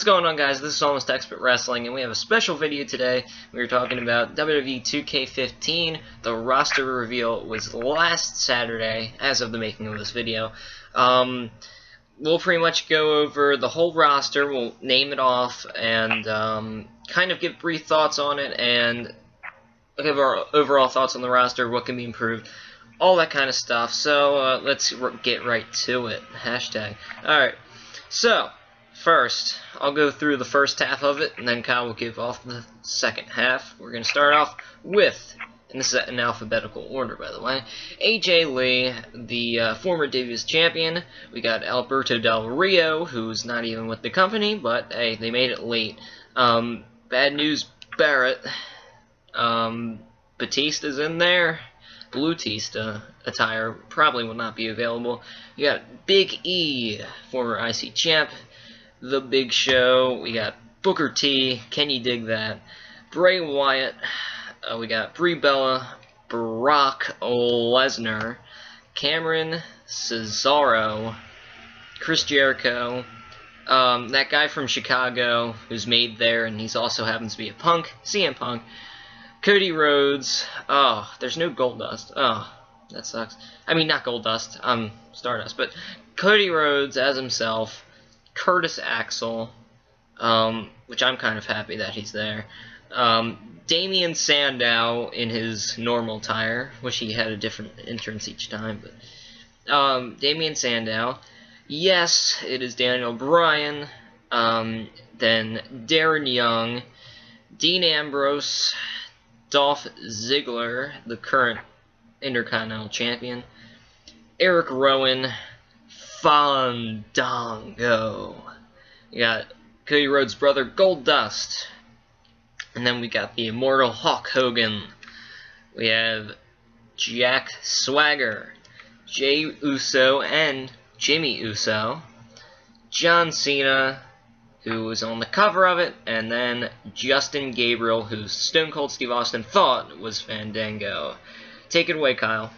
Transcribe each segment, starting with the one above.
What's going on, guys? This is Almost Expert Wrestling, and we have a special video today. We were talking about WWE 2K15. The roster reveal was last Saturday, as of the making of this video. We'll pretty much go over the whole roster. We'll name it off and kind of give brief thoughts on it and give our overall thoughts on the roster, what can be improved, all that kind of stuff. So let's get right to it. Hashtag. Alright, so first, I'll go through the first half of it, and then Kyle will give off the second half. We're going to start off with, and this is in alphabetical order, by the way, AJ Lee, the former Davis champion. We got Alberto Del Rio, who's not even with the company, but hey, they made it late. Bad News Barrett. Batista's in there. Blue Tista attire probably will not be available. You got Big E, former IC champ. The Big Show, we got Booker T, can you dig that? Bray Wyatt, we got Brie Bella, Brock Lesnar, Cameron Cesaro, Chris Jericho, that guy from Chicago who's made there, and he's also happens to be a Punk, CM Punk, Cody Rhodes. Oh, there's no Goldust. Oh, that sucks. I mean, not Goldust, Stardust, but Cody Rhodes as himself. Curtis Axel, which I'm kind of happy that he's there. Damian Sandow in his normal attire. Wish he had a different entrance each time, but Damian Sandow. Yes, it is Daniel Bryan. Then Darren Young, Dean Ambrose, Dolph Ziggler, the current Intercontinental Champion, Eric Rowan, Fandango. We got Cody Rhodes' brother, Goldust. And then we got the immortal Hulk Hogan. We have Jack Swagger, Jey Uso, and Jimmy Uso. John Cena, who was on the cover of it, and then Justin Gabriel, who Stone Cold Steve Austin thought was Fandango. Take it away, Kyle.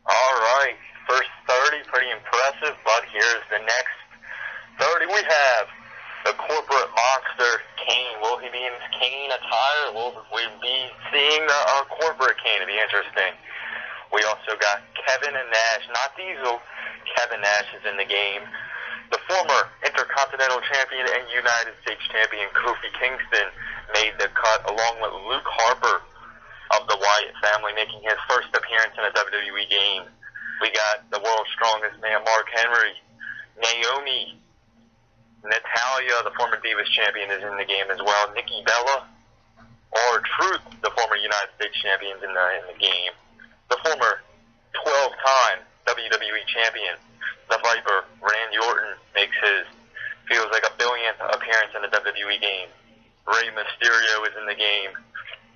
Alright, first 30, pretty impressive, but here's the next 30. We have the corporate monster, Kane. Will he be in his Kane attire? Will we be seeing our corporate Kane? It'd be interesting. We also got Kevin and Nash, not Diesel. Kevin Nash is in the game. The former Intercontinental Champion and United States Champion, Kofi Kingston, made the cut, along with Luke Harper of the Wyatt family, making his first appearance in a WWE game. We got the world's strongest man, Mark Henry. Naomi, Natalia, the former Divas champion, is in the game as well. Nikki Bella, or Truth, the former United States champion, in the game. The former 12-time WWE champion, the Viper, Randy Orton, makes his, feels like a billionth appearance in a WWE game. Rey Mysterio is in the game.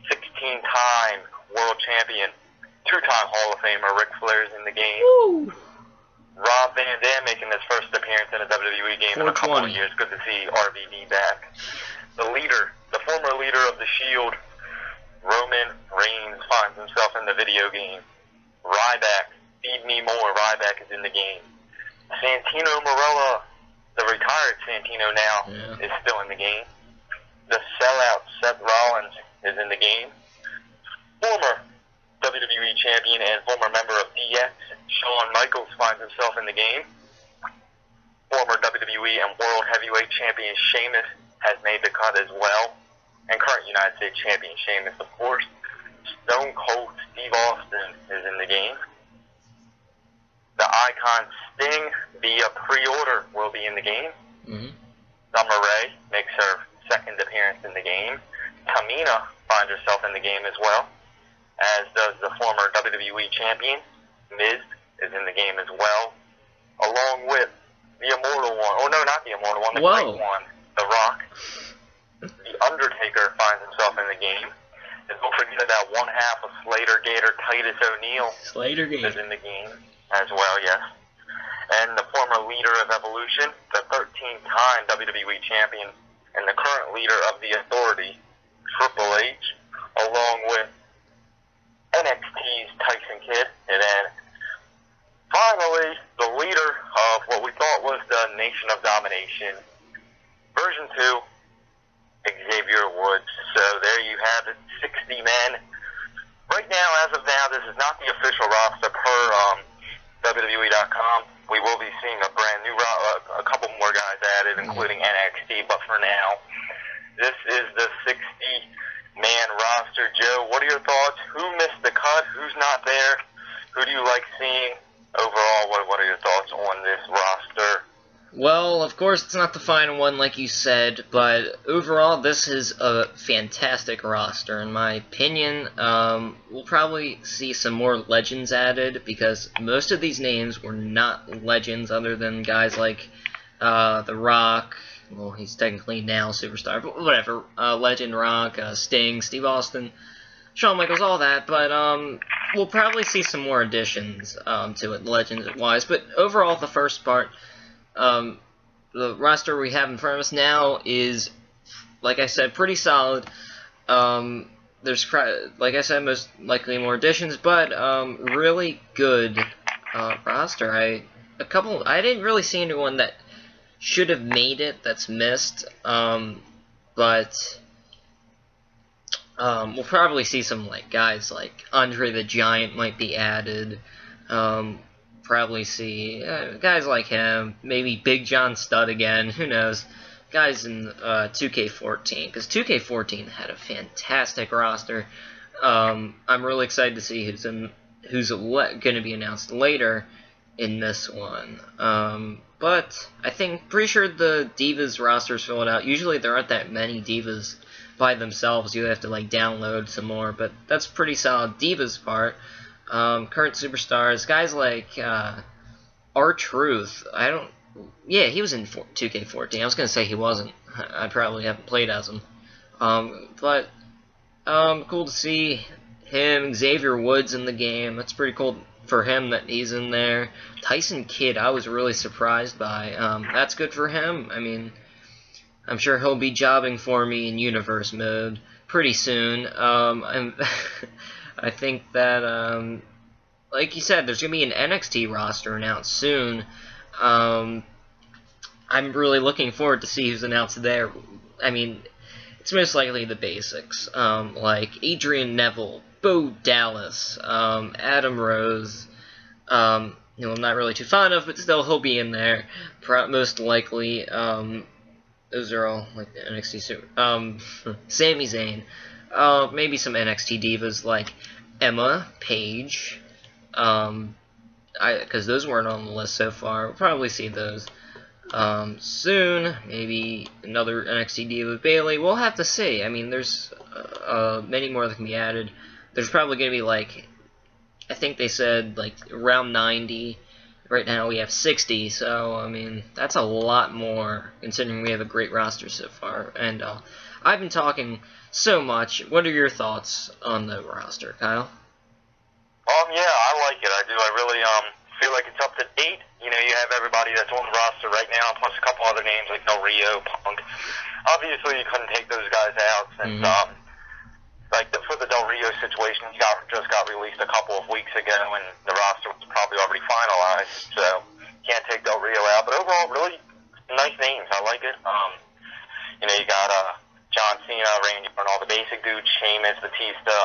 16-time world champion, 2-time Hall of Famer Ric Flair is in the game. Woo! Rob Van Dam making his first appearance in a WWE game in a couple of years. Good to see RVD back. The leader, the former leader of the Shield, Roman Reigns, finds himself in the video game. Ryback, Feed Me More, Ryback is in the game. Santino Marella, the retired Santino now, is still in the game. The sellout, Seth Rollins, is in the game. Former WWE champion and former member of DX, Shawn Michaels, finds himself in the game. Former WWE and World Heavyweight Champion Sheamus has made the cut as well. And current United States Champion Sheamus, of course. Stone Cold Steve Austin is in the game. The Icon Sting, via pre-order, will be in the game. Summer Rae makes her second appearance in the game. Tamina finds herself in the game as well, as does the former WWE Champion. Miz is in the game as well, along with the Immortal One. Oh, no, not the Immortal One, the Great One, The Rock. The Undertaker finds himself in the game. And don't forget that one half of Slater Gator, Titus O'Neil, is in the game as well, yes. And the former leader of Evolution, the 13-time WWE Champion, and the current leader of The Authority, Triple H, along with NXT's Tyson Kidd, and then finally the leader of what we thought was the Nation of Domination, version 2, Xavier Woods. So there you have it, 60 men. Right now, as of now, this is not the official roster per WWE.com. We will be seeing a brand new a couple more guys added, including NXT, but for now, this is the 60-man roster. Joe, what are your thoughts? Who missed the cut? Who's not there? Who do you like seeing? Overall, what are your thoughts on this roster? Well, of course, it's not the final one, like you said, but overall, this is a fantastic roster, in my opinion. We'll probably see some more legends added, because most of these names were not legends, other than guys like The Rock. Well, he's technically now a superstar, but whatever. Legend Rock, Sting, Steve Austin, Shawn Michaels, all that, but we'll probably see some more additions to it, legends-wise. But overall, the first part, the roster we have in front of us now is, like I said, pretty solid. There's, like I said, most likely more additions, but really good roster. I didn't really see anyone that should have made it that's missed, but we'll probably see some guys like Andre the Giant might be added. Probably see guys like him, maybe Big John Studd again, who knows, guys in 2K14, because 2K14 had a fantastic roster. I'm really excited to see who's going to be announced later in this one. But I think, pretty sure the Divas roster's filled out. Usually there aren't that many Divas by themselves, you have to download some more, but that's pretty solid Divas part. Current superstars, guys like R-Truth. Yeah, he was in 2K14. I was gonna say he wasn't. I probably haven't played as him. But cool to see him. Xavier Woods in the game. That's pretty cool for him that he's in there. Tyson Kidd, I was really surprised by. That's good for him. I mean, I'm sure he'll be jobbing for me in Universe mode pretty soon. I think that, like you said, there's going to be an NXT roster announced soon. I'm really looking forward to see who's announced there. I mean, it's most likely the basics, like Adrian Neville, Bo Dallas, Adam Rose, who I'm not really too fond of, but still he'll be in there, most likely. Those are all like the NXT super. Sami Zayn. Maybe some NXT divas like Emma Page, because those weren't on the list so far. We'll probably see those soon. Maybe another NXT diva, Bayley. We'll have to see. I mean, there's many more that can be added. There's probably going to be I think they said around 90. Right now we have 60, so I mean that's a lot more considering we have a great roster so far. And I've been talking so much. What are your thoughts on the roster, Kyle? Yeah, I like it. I do. I really feel like it's up to date. You have everybody that's on the roster right now, plus a couple other names like Del Rio, Punk. Obviously, you couldn't take those guys out since for the Del Rio situation, he just got released a couple of weeks ago, and the roster was probably already finalized, so can't take Del Rio out. But overall, really nice names. I like it. You got John Cena, Randy Orton, all the basic dudes, Sheamus, Batista,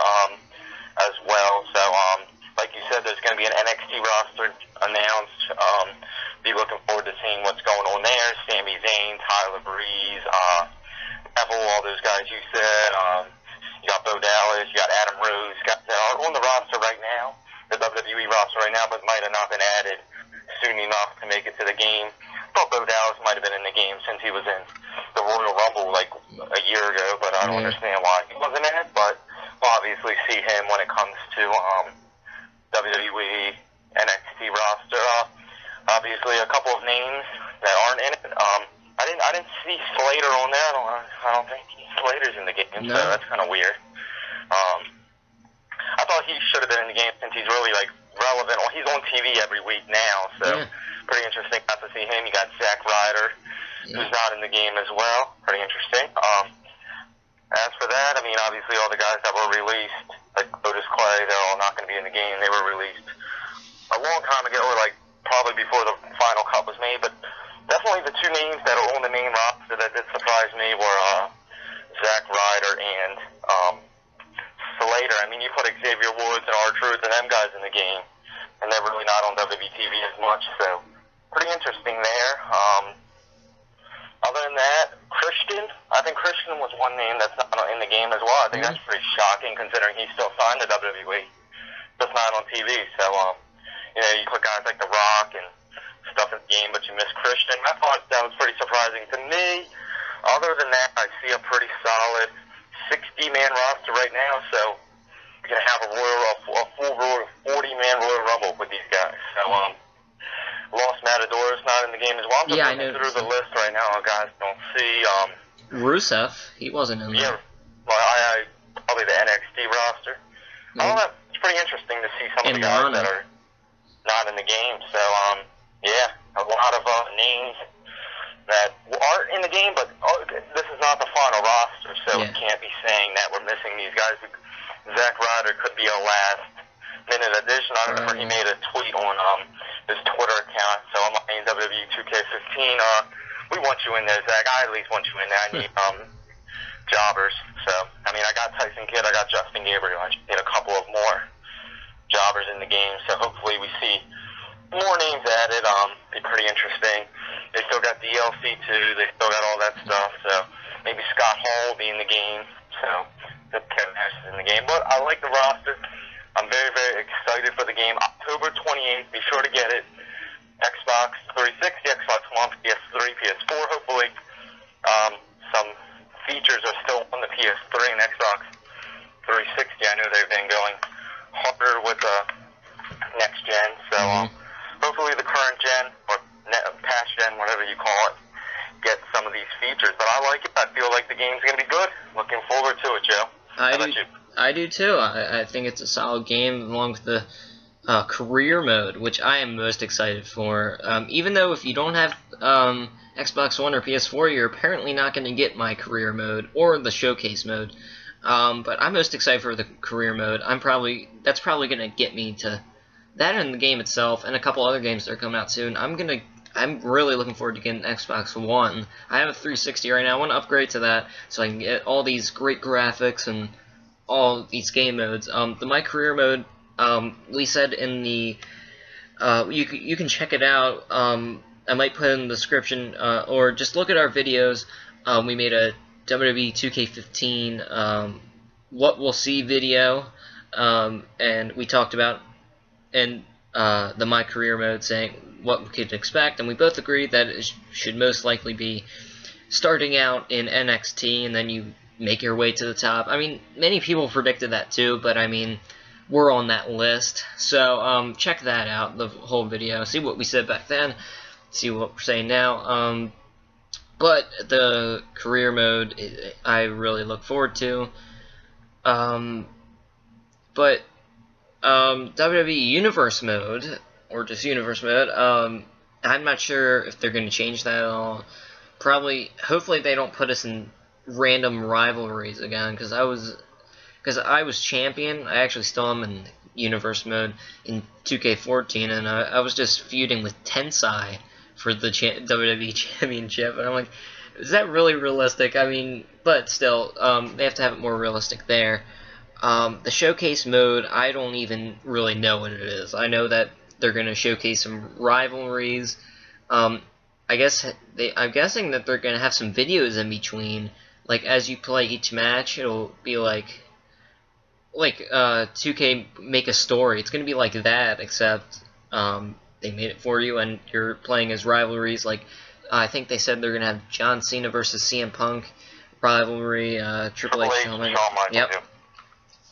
as well. So, like you said, there's going to be an NXT roster announced. Be looking forward to seeing what's going on there. Sami Zayn, Tyler Breeze, Neville, all those guys you said. You got Bo Dallas, you got Adam Rose, guys that are on the roster right now, the WWE roster right now, but might have not been added soon enough to make it to the game. I thought Bo Dallas might have been in the game since he was in the Royal Rumble a year ago, but I don't understand why he wasn't in it. But we'll obviously see him when it comes to WWE NXT roster. Obviously, a couple of names that aren't in it. I didn't see Slater on there. I don't think Slater's in the game, so that's kind of weird. I thought he should have been in the game since he's really relevant. Well, he's on TV every week now, so pretty interesting not to see him. You got Zack Ryder, who's not in the game as well. Pretty interesting. As for that, I mean, obviously all the guys that were released, like Otis Clay, they're all not going to be in the game. They were released a long time ago, or probably before the final cut was made, but definitely the two names that are on the main roster that did surprise me were Zack Ryder and Slater. I mean, you put Xavier Woods and R-Truth and them guys in the game, and they're really not on WWE TV as much, so pretty interesting there. Other than that, Christian, I think Christian was one name that's not in the game as well. I think that's pretty shocking considering he's still signed to WWE, just not on TV. So, you know, you put guys like The Rock and stuff in the game, but you miss Christian. I thought that was pretty surprising to me. Other than that, I see a pretty solid 60-man roster right now, so you're going to have a full 40-man Royal Rumble with these guys. So, Lost Matador is not in the game as well. I'm just looking through the list right now. Guys don't see. Rusev, he wasn't in there. Yeah, well, I probably the NXT roster. It's pretty interesting to see some of the guys that are not in the game. So, yeah, a lot of names that aren't in the game, but this is not the final roster, so we can't be saying that we're missing these guys. Zack Ryder could be a last-minute addition. I remember he made a tweet on his Twitter account, so I'm playing WWE 2K15. We want you in there, Zach. I at least want you in there. I need jobbers. So, I mean, I got Tyson Kidd, I got Justin Gabriel. I just need a couple of more jobbers in the game. So hopefully we see more names added. Be pretty interesting. They still got DLC too. They still got all that stuff. So maybe Scott Hall will be in the game. So Kevin Nash is in the game. But I like the roster. I'm very, very excited for the game. October 28th, be sure to get it. Xbox 360, Xbox One, PS3, PS4, hopefully. Some features are still on the PS3 and Xbox 360. I know they've been going harder with the next gen. So hopefully the current gen, or past gen, whatever you call it, get some of these features. But I like it. I feel like the game's going to be good. Looking forward to it, Joe. How about you? I do too. I think it's a solid game along with the career mode, which I am most excited for. Even though if you don't have Xbox One or PS4, you're apparently not going to get my career mode or the showcase mode. But I'm most excited for the career mode. That's probably going to get me to that in the game itself and a couple other games that are coming out soon. I'm really looking forward to getting an Xbox One. I have a 360 right now. I want to upgrade to that so I can get all these great graphics and all these game modes. The My Career mode, we said in the, you can check it out. I might put in the description, or just look at our videos. We made a WWE 2K15 what we'll see video, and we talked about in the My Career mode, saying what we could expect, and we both agreed that it should most likely be starting out in NXT, and then you make your way to the top. I mean, many people predicted that too, but I mean, we're on that list. So check that out, the whole video. See what we said back then. See what we're saying now. But the career mode, I really look forward to. But WWE Universe mode, or just Universe mode, I'm not sure if they're going to change that at all. Hopefully they don't put us in random rivalries again, because I was champion. I actually still am in Universe mode in 2K14, and I was just feuding with Tensai for the WWE Championship, and I'm like, is that really realistic? I mean, but still, they have to have it more realistic there. The showcase mode, I don't even really know what it is. I know that they're going to showcase some rivalries. I'm guessing that they're going to have some videos in between. Like, as you play each match, it'll be like 2K Make a Story. It's going to be like that, except they made it for you, and you're playing as rivalries. Like, I think they said they're going to have John Cena versus CM Punk rivalry, Triple H, yep.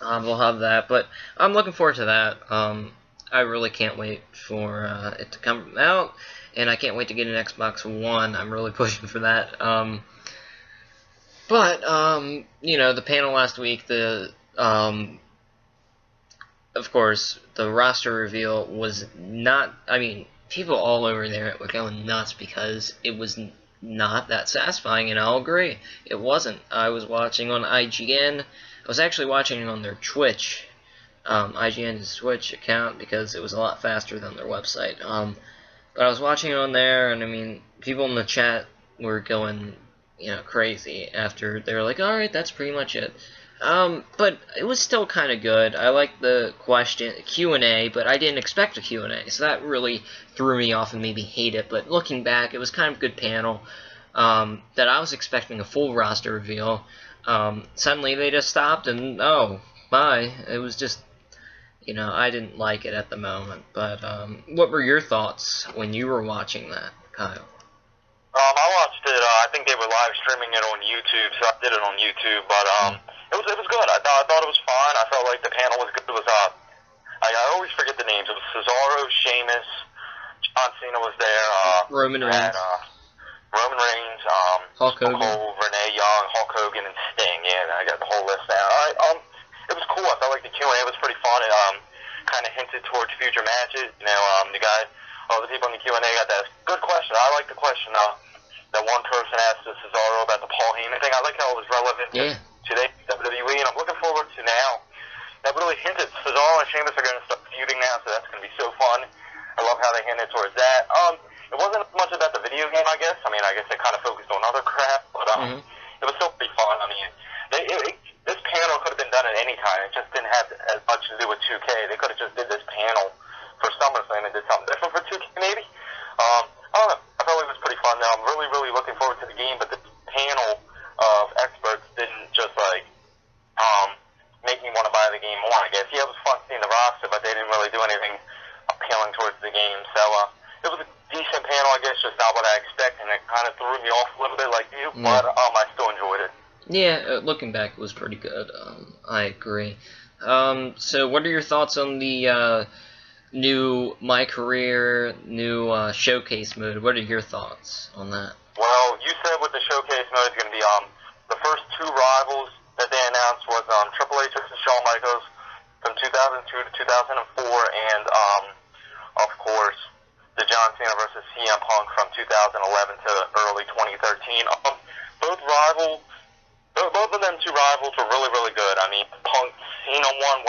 We'll have that, but I'm looking forward to that. I really can't wait for it to come out, and I can't wait to get an Xbox One. I'm really pushing for that. You know, the panel last week, of course, the roster reveal was not, I mean, people all over there were going nuts because it was not that satisfying, and I'll agree, it wasn't. I was watching on IGN. I was actually watching on their Twitch, IGN's Twitch account, because it was a lot faster than their website. But I was watching it on there, and I mean, people in the chat were going, crazy after they were like, all right, that's pretty much it. But it was still kind of good. I liked the Q&A, but I didn't expect a Q&A, so that really threw me off and made me hate it. But looking back, it was kind of a good panel. That I was expecting a full roster reveal. Suddenly they just stopped, and oh, bye. It was just, I didn't like it at the moment. But what were your thoughts when you were watching that, Kyle? I watched it. I think they were live streaming it on YouTube, so I did it on YouTube. But it was good. I thought it was fine. I felt like the panel was good. It was I always forget the names. It was Cesaro, Sheamus, John Cena was there. Roman Reigns. Roman Reigns, Hulk Hogan, Renee Young, Hulk Hogan, and Sting. Yeah, I got the whole list down. It was cool. I felt like the Q&A was pretty fun. It kind of hinted towards future matches. All the people in the Q&A got that good question. I like the question. That one person asked Cesaro about the Paul Heyman thing. I like how it was relevant to today's WWE, and I'm looking forward to now. That really hinted. Cesaro and Sheamus are going to start feuding now, so that's going to be so fun. I love how they hinted towards that. It wasn't as much about the video game, I guess. I mean, I guess they kind of focused on other crap, but it was still pretty fun. I mean, this panel could have been done at any time. It just didn't have as much to do with 2K. They could have just did this panel for SummerSlam and did something different for 2K, maybe. I don't know. I felt like it was pretty fun. Now, I'm really, really looking forward to the game, but the panel of experts didn't just, make me want to buy the game more, I guess. Yeah, it was fun seeing the roster, but they didn't really do anything appealing towards the game. So, it was a decent panel, I guess, just not what I expected, and it kind of threw me off a little bit like you, but I still enjoyed it. Yeah, looking back, it was pretty good. I agree. So what are your thoughts on the new My Career, new showcase mode? What are your thoughts on that? Well, you said with the showcase mode, it's going to be the first two rivals that they announced was Triple H versus Shawn Michaels from 2002 to 2004, and of course the John Cena versus CM Punk from 2011 to early 2013. Both of them two rivals were really, really good. I mean, Punk Cena one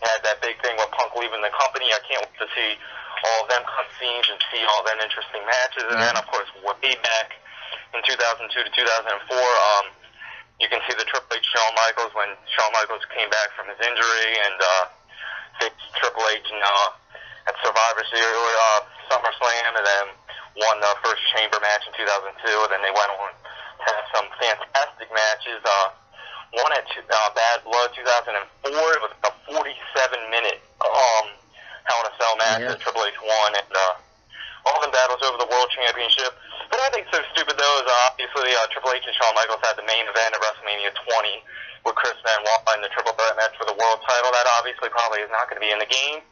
had that big thing with Punk leaving the company. I can't wait to see all of them cutscenes and see all them interesting matches. And then, of course, way back in 2002 to 2004, you can see the Triple H Shawn Michaels when Shawn Michaels came back from his injury and faced Triple H at Survivor Series, SummerSlam, and then won the first Chamber match in 2002. And then they went on to have some fantastic matches. One at Bad Blood 2004. It was a 47-minute Hell in a Cell match that Triple H won, and all them battles over the World Championship. But I think so stupid, though, is obviously Triple H and Shawn Michaels had the main event at WrestleMania 20 with Chris Benoit in the triple threat match for the world title. That obviously probably is not going to be in the game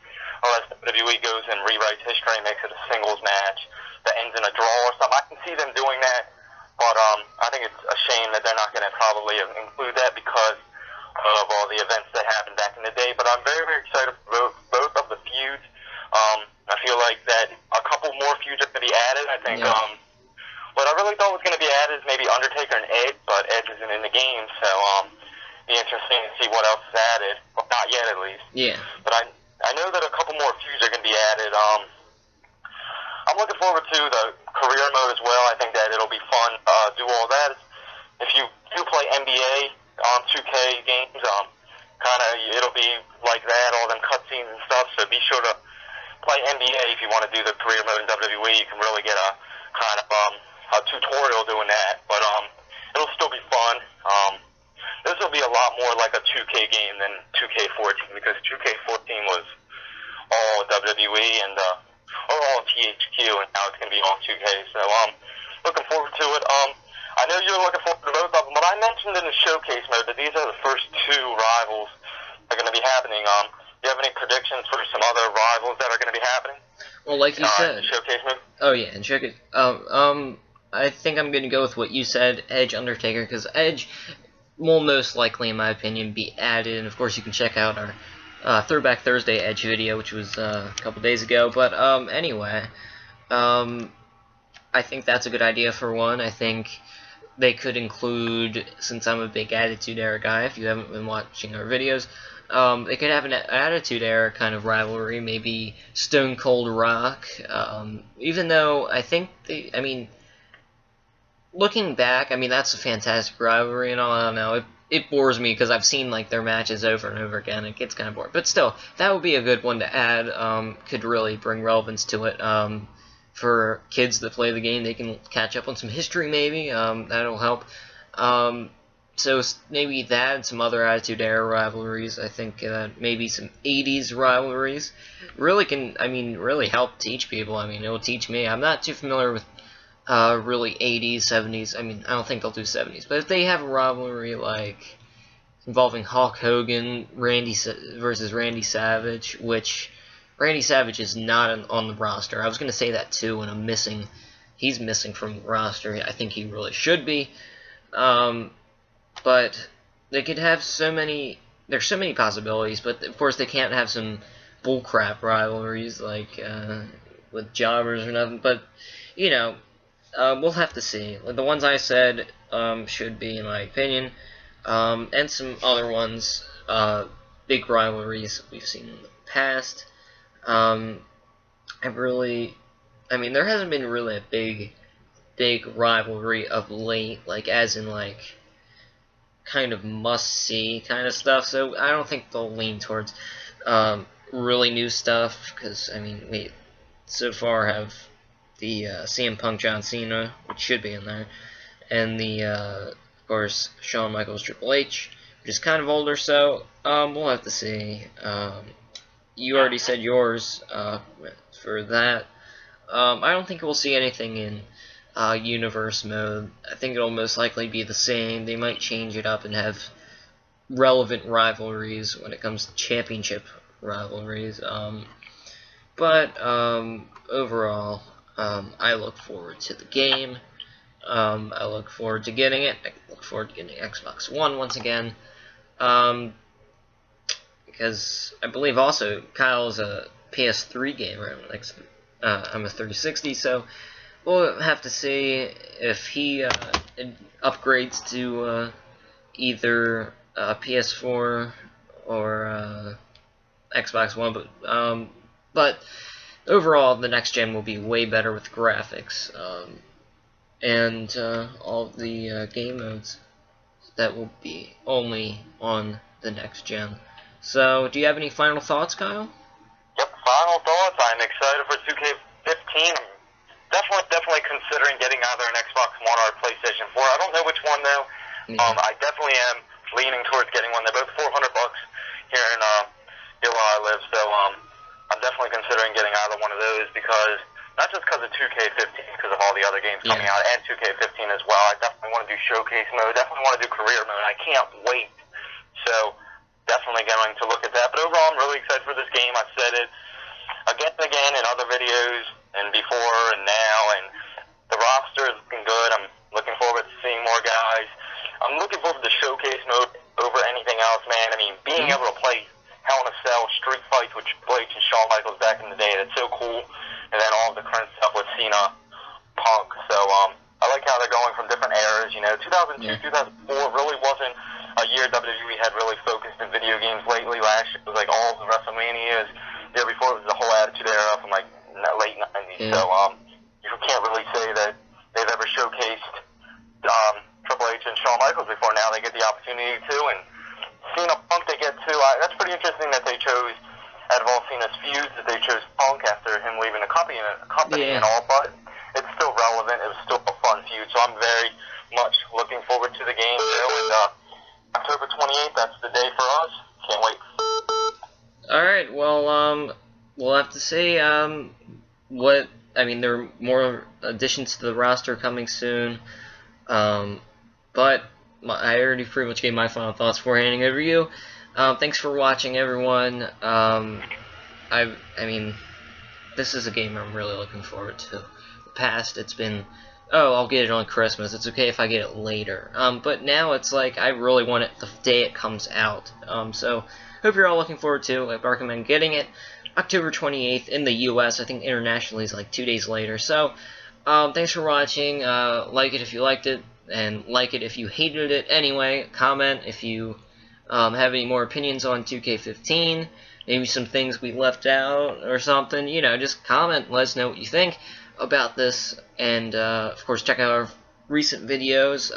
unless WWE goes and rewrites history and makes it a singles match that ends in a draw or something. I can see them doing that, but I think it's a shame that they're not going to probably include that because of all the events that happened back in the day. But I'm very, very excited for both of the feuds. I feel like that a couple more feuds are going to be added. I think what I really thought was going to be added is maybe Undertaker and Edge, but Edge isn't in the game, so be interesting to see what else is added. Well, not yet, at least. Yeah. But I know that a couple more feuds are going to be added. I'm looking forward to the career mode as well. I think that it'll be fun do all that. If you do play NBA on 2K games, it'll be like that, all them cutscenes and stuff, so be sure to play NBA if you want to do the career mode in WWE. You can really get a kind of a tutorial doing that, but it'll still be fun. This will be a lot more like a 2K game than 2K14, because 2K14 was all WWE and or all THQ, and now it's going to be all 2K. So looking forward to it. I know you're looking forward to both of them, but I mentioned in the showcase mode that these are the first two rivals that are going to be happening. Do you have any predictions for some other rivals that are going to be happening? Well, like you said, showcase mode. Oh yeah, and showcase. I think I'm going to go with what you said, Edge, Undertaker, because Edge will most likely, in my opinion, be added. And of course, you can check out our Throwback Thursday Edge video, which was a couple days ago. But anyway, I think that's a good idea for one. I think they could include, since I'm a big Attitude Era guy, if you haven't been watching our videos, They could have an Attitude Era kind of rivalry, maybe Stone Cold Rock. Even though I think looking back, I mean, that's a fantastic rivalry and all. I don't know. It bores me because I've seen like their matches over and over again. It gets kind of boring. But still, that would be a good one to add. Could really bring relevance to it. For kids that play the game, they can catch up on some history maybe. That'll help. So maybe that and some other Attitude Era rivalries. I think maybe some 80s rivalries really can, really help teach people. I mean, it will teach me. I'm not too familiar with really 80s, 70s. I mean, I don't think they'll do 70s. But if they have a rivalry like involving Hulk Hogan versus Randy Savage, which Randy Savage is not on the roster. I was going to say that too, and he's missing from the roster. I think he really should be. But they could have there's so many possibilities, but of course they can't have some bullcrap rivalries like with jobbers or nothing. But, we'll have to see. The ones I said should be, in my opinion, and some other ones, big rivalries we've seen in the past. There hasn't been really a big rivalry of late, like as in like kind of must-see kind of stuff, so I don't think they'll lean towards really new stuff, because, we so far have the CM Punk John Cena, which should be in there, and the, of course, Shawn Michaels Triple H, which is kind of older, so we'll have to see. You already said yours for that. I don't think we'll see anything in universe mode. I think it'll most likely be the same. They might change it up and have relevant rivalries when it comes to championship rivalries. But overall, I look forward to the game. I look forward to getting it. I look forward to getting Xbox One once again. Because I believe also Kyle's a PS3 gamer. I'm a 360, so we'll have to see if he upgrades to either PS4 or Xbox One. But overall, the next gen will be way better with graphics and all of the game modes that will be only on the next gen. So, do you have any final thoughts, Kyle? Yep, final thoughts. I'm excited for 2K15. Definitely considering getting either an Xbox One or a PlayStation 4. I don't know which one though. Yeah. I definitely am leaning towards getting one. They're both $400 here in where I live, so I'm definitely considering getting either one of those because not just because of 2K15, because of all the other games coming out, and 2K15 as well. I definitely want to do showcase mode. Definitely want to do career mode. I can't wait. So definitely going to look at that. But overall, I'm really excited for this game. I've said it again and again in other videos and before and now, and the roster is looking good. I'm looking forward to seeing more guys. I'm looking forward to showcase mode over anything else, man. Being able to play Hell in a Cell, street fights with Triple H and Shawn Michaels back in the day, that's so cool. And then all of the current stuff with Cena, Punk. So I like how they're going from different eras. 2002, 2004 really wasn't a year WWE had really focused in video games lately. Last year it was like all the WrestleManias. The year before it was the whole Attitude Era from like late 90s. So you can't really say that they've ever showcased Triple H and Shawn Michaels before. Now they get the opportunity to, and Cena Punk they get to. That's pretty interesting that they chose, out of all Cena's feuds, that they chose Punk after him leaving the company and all, but it's still relevant. It was still a fun feud, so I'm very much looking forward to the game. And October 28th, that's the day for us. Can't wait. Alright, well, we'll have to see there are more additions to the roster coming soon, but I already pretty much gave my final thoughts before handing over to you. Thanks for watching, everyone. This is a game I'm really looking forward to. The past, it's been, I'll get it on Christmas. It's okay if I get it later. But now it's like I really want it the day it comes out. So hope you're all looking forward to it. I recommend getting it October 28th in the U.S. I think internationally is like 2 days later. So thanks for watching. Like it if you liked it, and like it if you hated it anyway. Comment if you have any more opinions on 2K15, maybe some things we left out or something, you know, just comment, let us know what you think about this, and of course check out our recent videos.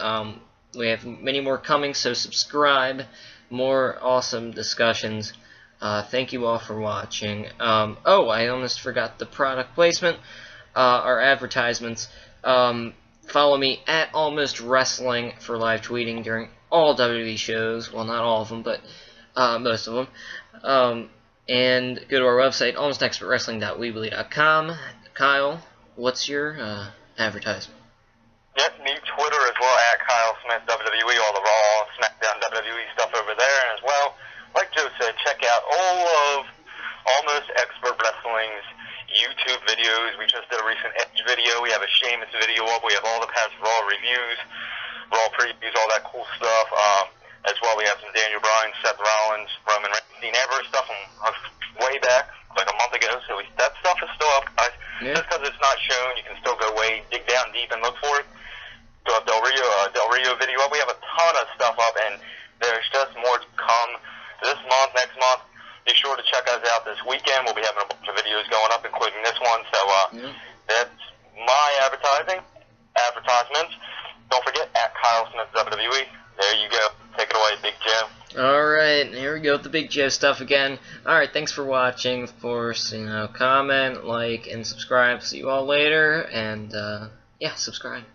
We have many more coming, so subscribe. More awesome discussions. Thank you all for watching. Oh, I almost forgot the product placement. Our advertisements. Follow me at Almost Wrestling for live tweeting during all WWE shows. Well, not all of them, but most of them. And go to our website, almostexpertwrestling.weebly.com. Kyle, what's your advertisement? Yep, me Twitter as well, at Kyle Smith WWE, all the Raw, SmackDown, WWE stuff over there, and as well, like Joe said, check out all of Almost Expert Wrestling's YouTube videos. We just did a recent Edge video, we have a Sheamus video up, we have all the past Raw reviews, Raw previews, all that cool stuff. As well, we have some Daniel Bryan, Seth Rollins, Roman Reigns, Dean Ambrose stuff from way back, like a month ago, so that stuff is still up, guys. Yeah. Just because it's not shown, you can still go dig down deep and look for it. Still have Del Rio video up. We have a ton of stuff up, and there's just more to come this month, next month. Be sure to check us out this weekend. We'll be having a bunch of videos going up, including this one. So that's my advertisements. Don't forget, at Kyle Smith WWE. There you go. Take it away, Big Joe. Alright, here we go with the Big Joe stuff again. Alright, thanks for watching. Of course, you know, comment, like, and subscribe. See you all later, and yeah, subscribe.